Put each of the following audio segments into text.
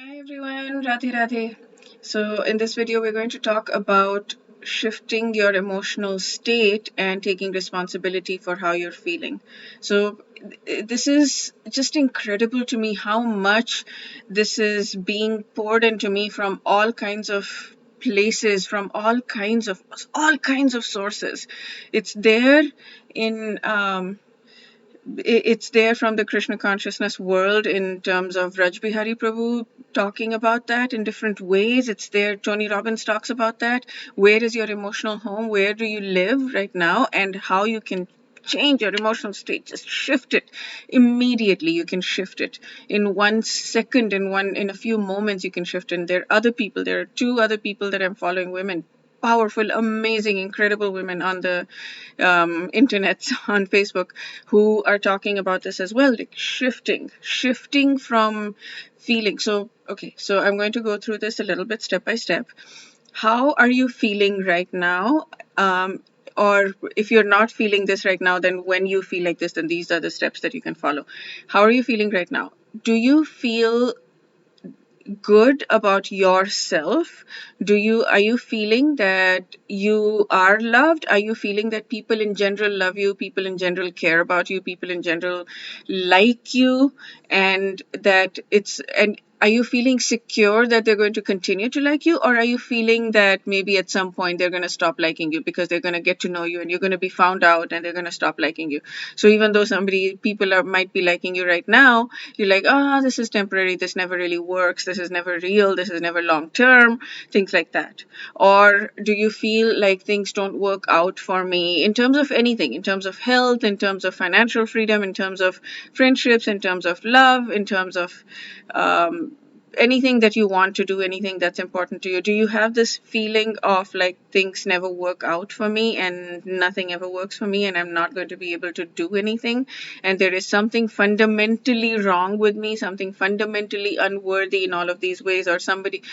Hi everyone, Radhe Radhe. So, in this video, we're going to talk about shifting your emotional state and taking responsibility for how you're feeling. So, this is just incredible to me how much this is being poured into me from all kinds of places, from all kinds of sources. It's there in it's there from the Krishna consciousness world in terms of Raj Bihari Prabhu talking about that in different ways. It's there. Tony Robbins talks about that. Where is your emotional home? Where do you live right now? And how you can change your emotional state. Just shift it immediately. You can shift it in 1 second, in a few moments. You can shift it. And there are other people. There are two other people that I'm following, women, powerful, amazing, incredible women on the internet, on Facebook, who are talking about this as well, like shifting from feeling. So, okay, so I'm going to go through this a little bit step by step. How are you feeling right now? Or if you're not feeling this right now, then when you feel like this, then these are the steps that you can follow. How are you feeling right now? Do you feel good about yourself? Are you feeling that you are loved? Are you feeling that people in general love you, people in general care about you, people in general like you, and that it's and are you feeling secure that they're going to continue to like you, or are you feeling that maybe at some point they're going to stop liking you because they're going to get to know you and you're going to be found out and they're going to stop liking you? So even though might be liking you right now, you're like, this is temporary, this never really works, this is never real, this is never long term, things like that. Or do you feel like things don't work out for me in terms of anything, in terms of health, in terms of financial freedom, in terms of friendships, in terms of love, in terms of anything that you want to do, anything that's important to you? Do you have this feeling of like things never work out for me and nothing ever works for me and I'm not going to be able to do anything, and there is something fundamentally wrong with me, something fundamentally unworthy in all of these ways, or something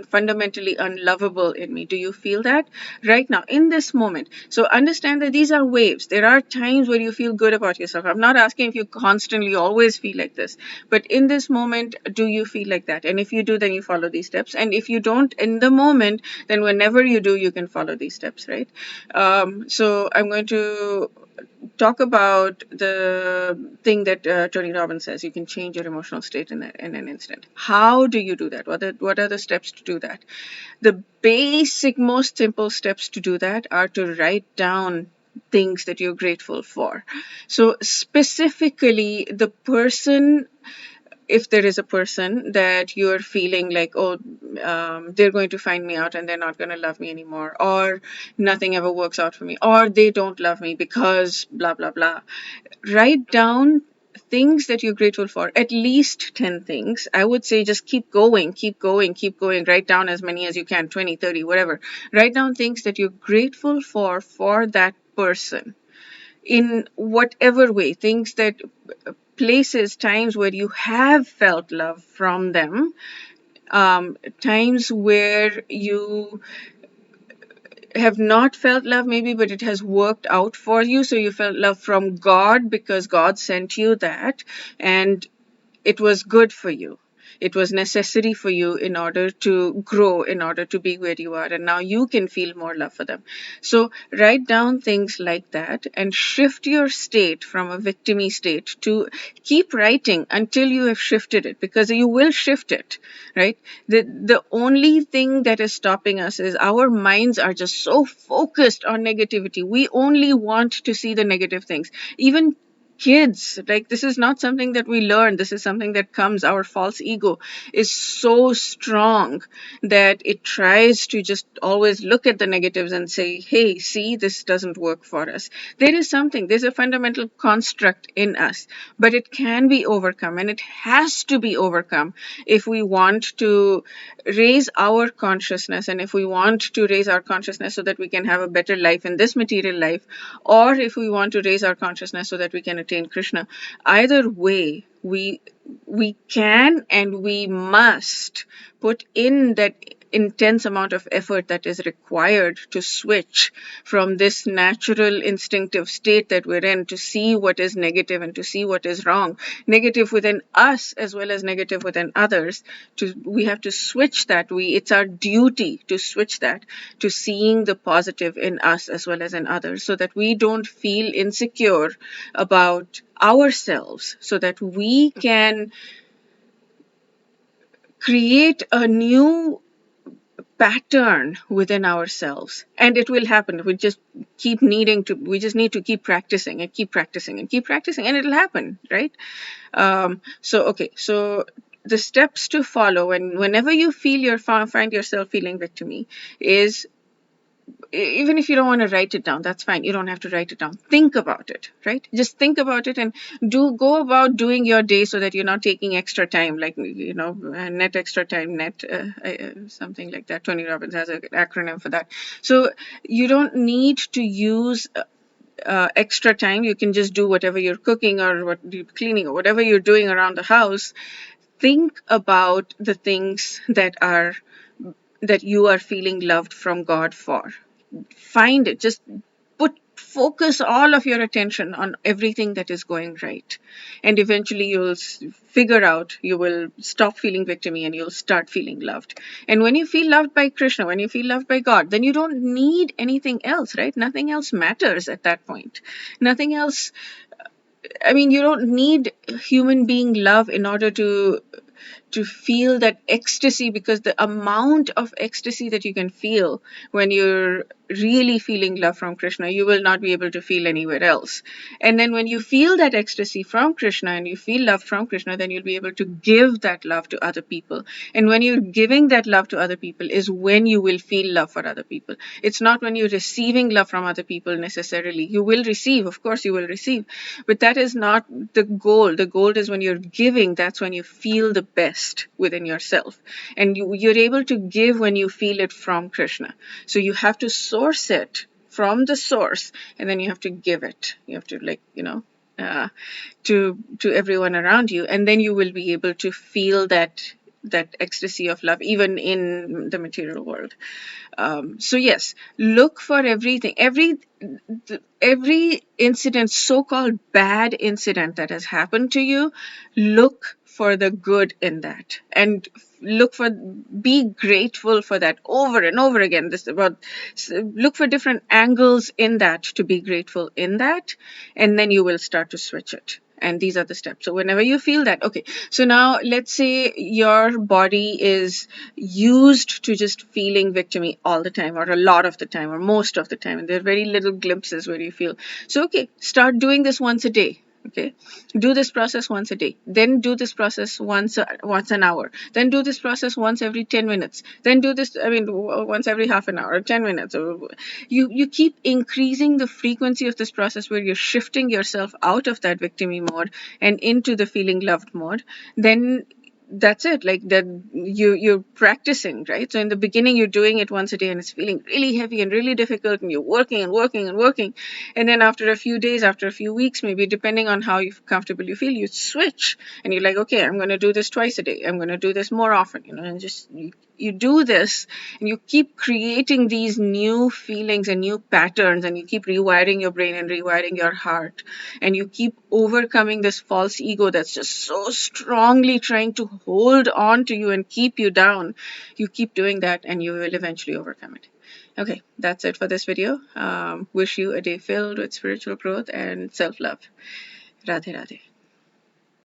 fundamentally unlovable in me? Do you feel that right now in this moment? So understand that these are waves. There are times where you feel good about yourself. I'm not asking if you constantly always feel like this, but in this moment, do you feel like that? And if you do, then you follow these steps. And if you don't in the moment, then whenever you do, you can follow these steps, right? So I'm going to talk about the thing that Tony Robbins says: you can change your emotional state in an instant. How do you do that? What are the steps to do that? The basic, most simple steps to do that are to write down things that you're grateful for. So specifically, the person, if there is a person that you're feeling like, they're going to find me out and they're not going to love me anymore, or nothing ever works out for me, or they don't love me because blah, blah, blah. Write down things that you're grateful for, at least 10 things. I would say just keep going, keep going, keep going. Write down as many as you can, 20, 30, whatever. Write down things that you're grateful for that person in whatever way, things that places, times where you have felt love from them, times where you have not felt love maybe, but it has worked out for you. So you felt love from God because God sent you that, and it was good for you. It was necessary for you in order to grow, in order to be where you are. And now you can feel more love for them. So write down things like that and shift your state from a victimy state to keep writing until you have shifted it, because you will shift it, right? The only thing that is stopping us is our minds are just so focused on negativity. We only want to see the negative things. Even kids, like, this is not something that we learn, this is something that comes. Our false ego is so strong that it tries to just always look at the negatives and say, hey, see, this doesn't work for us. There's a fundamental construct in us, but it can be overcome, and it has to be overcome if we want to raise our consciousness, and if we want to raise our consciousness so that we can have a better life in this material life, or if we want to raise our consciousness so that we can attain Krishna. Either way, we can and we must put in that intense amount of effort that is required to switch from this natural instinctive state that we're in to see what is negative and to see what is wrong, negative within us as well as negative within others. We have to switch that. It's our duty to switch that to seeing the positive in us as well as in others, so that we don't feel insecure about ourselves, so that we can create a new pattern within ourselves. And it will happen. We just need to keep practicing and keep practicing and keep practicing, and it'll happen, right? So the steps to follow, and whenever you find yourself feeling victimy, is, even if you don't want to write it down, that's fine. You don't have to write it down. Think about it, right? Just think about it and go about doing your day so that you're not taking extra time, like, net extra time, something like that. Tony Robbins has an acronym for that. So you don't need to use extra time. You can just do whatever you're cooking or what you're cleaning or whatever you're doing around the house. Think about the things that you are feeling loved from God for. Find it. Just focus all of your attention on everything that is going right, and eventually you will stop feeling victimy and you'll start feeling loved. And when you feel loved by Krishna, when you feel loved by God, then you don't need anything else, right? Nothing else matters at that point. Nothing else. You don't need human being love in order to feel that ecstasy, because the amount of ecstasy that you can feel when you're really feeling love from Krishna, you will not be able to feel anywhere else. And then when you feel that ecstasy from Krishna and you feel love from Krishna, then you'll be able to give that love to other people. And when you're giving that love to other people is when you will feel love for other people. It's not when you're receiving love from other people necessarily. You will receive, of course you will receive, but that is not the goal. The goal is when you're giving, that's when you feel the best within yourself. And you're able to give when you feel it from Krishna. So you have to source it from the source, and then you have to give it. You have to to everyone around you, and then you will be able to feel that ecstasy of love even in the material world. So yes, look for everything, every incident, so-called bad incident that has happened to you. Look for the good in that, and be grateful for that over and over again. Look for different angles in that to be grateful in that, and then you will start to switch it. And these are the steps. So whenever you feel that, okay, so now let's say your body is used to just feeling victimy all the time, or a lot of the time, or most of the time, and there are very little glimpses where you feel. So okay, start doing this once a day. Okay, do this process once a day, then do this process once an hour, then do this process once every 10 minutes, then do this once every half an hour or 10 minutes. You keep increasing the frequency of this process, where you're shifting yourself out of that victimy mode and into the feeling loved mode. Then that's it. Like that, you're practicing, right? So in the beginning you're doing it once a day and it's feeling really heavy and really difficult, and you're working and working and working, and then after a few days, after a few weeks, maybe depending on how comfortable you feel, you switch and you're like, okay, I'm going to do this twice a day, I'm going to do this more often, and just you do this, and you keep creating these new feelings and new patterns, and you keep rewiring your brain and rewiring your heart, and you keep overcoming this false ego that's just so strongly trying to hold on to you and keep you down. You keep doing that and you will eventually overcome it. Okay, that's it for this video. Wish you a day filled with spiritual growth and self-love. Radhe Radhe.